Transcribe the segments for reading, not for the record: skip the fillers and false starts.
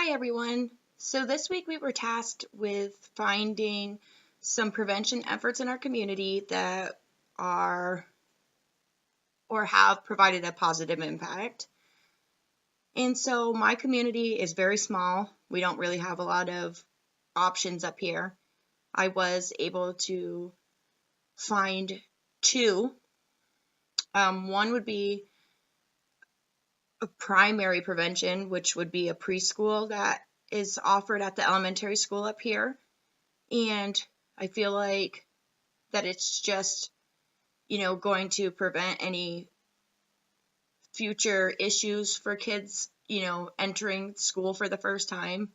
Hi everyone. So this week we were tasked with finding some prevention efforts in our community that are or have provided a positive impact. And so my community is very small. We don't really have a lot of options up here. I was able to find two. One would be a primary prevention, which would be a preschool that is offered at the elementary school up here. And I feel like that it's just, going to prevent any future issues for kids, entering school for the first time.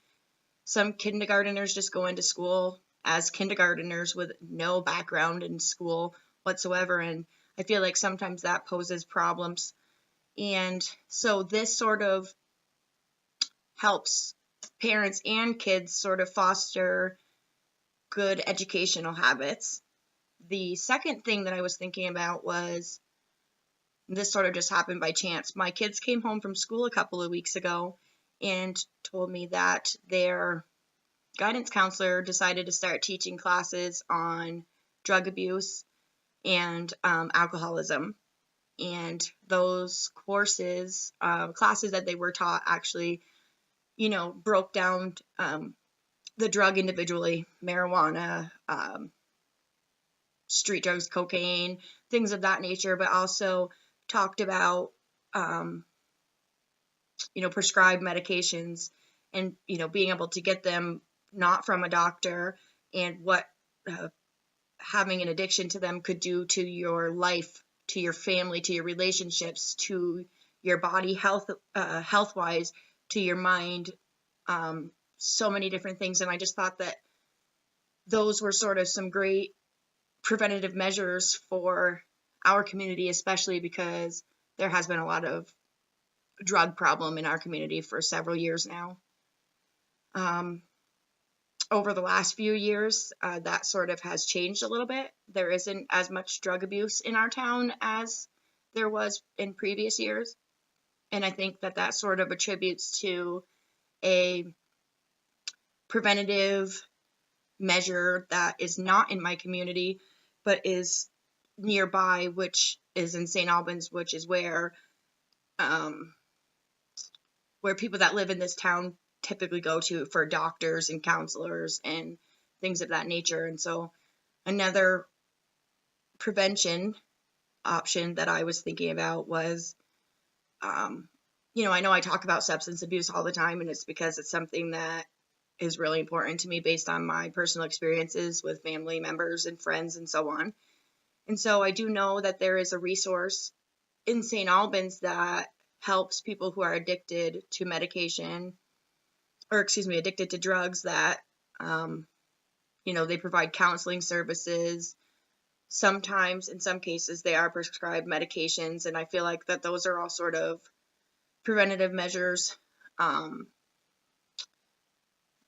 Some kindergarteners just go into school as kindergarteners with no background in school whatsoever. And I feel like sometimes that poses problems. And so this sort of helps parents and kids sort of foster good educational habits. The second thing that I was thinking about was this sort of just happened by chance. My kids came home from school a couple of weeks ago and told me that their guidance counselor decided to start teaching classes on drug abuse and alcoholism. And those classes that they were taught actually, broke down the drug individually, marijuana, street drugs, cocaine, things of that nature, but also talked about, prescribed medications and, being able to get them not from a doctor and what having an addiction to them could do to your life, to your family, to your relationships, to your body health-wise, to your mind, so many different things. And I just thought that those were sort of some great preventative measures for our community, especially because there has been a lot of drug problem in our community for several years now. Over the last few years, that sort of has changed a little bit. There isn't as much drug abuse in our town as there was in previous years. And I think that sort of attributes to a preventative measure that is not in my community, but is nearby, which is in St. Albans, which is where people that live in this town typically go to for doctors and counselors and things of that nature. And so another prevention option that I was thinking about was, I know I talk about substance abuse all the time, and it's because it's something that is really important to me based on my personal experiences with family members and friends and so on. And so I do know that there is a resource in St. Albans that helps people who are addicted to medication, addicted to drugs, that, they provide counseling services. Sometimes, in some cases, they are prescribed medications, and I feel like that those are all sort of preventative measures.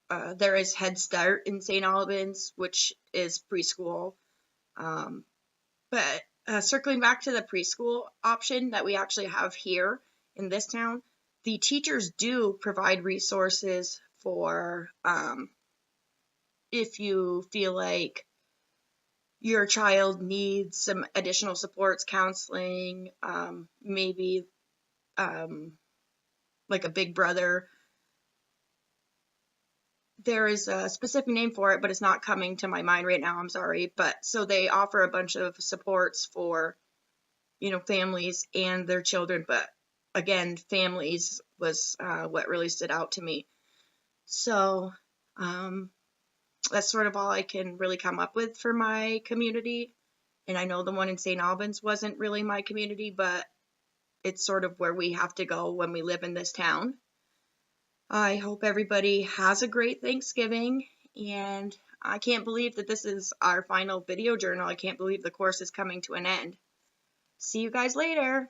There is Head Start in St. Albans, which is preschool. But circling back to the preschool option that we actually have here in this town, the teachers do provide resources for if you feel like your child needs some additional supports, counseling, maybe like a big brother. There is a specific name for it, but it's not coming to my mind right now. I'm sorry. But so they offer a bunch of supports for, families and their children. But again, families was what really stood out to me. So that's sort of all I can really come up with for my community. And I know the one in St. Albans wasn't really my community, but it's sort of where we have to go when we live in this town. I hope everybody has a great Thanksgiving, and I can't believe that this is our final video journal. I can't believe the course is coming to an end. See you guys later.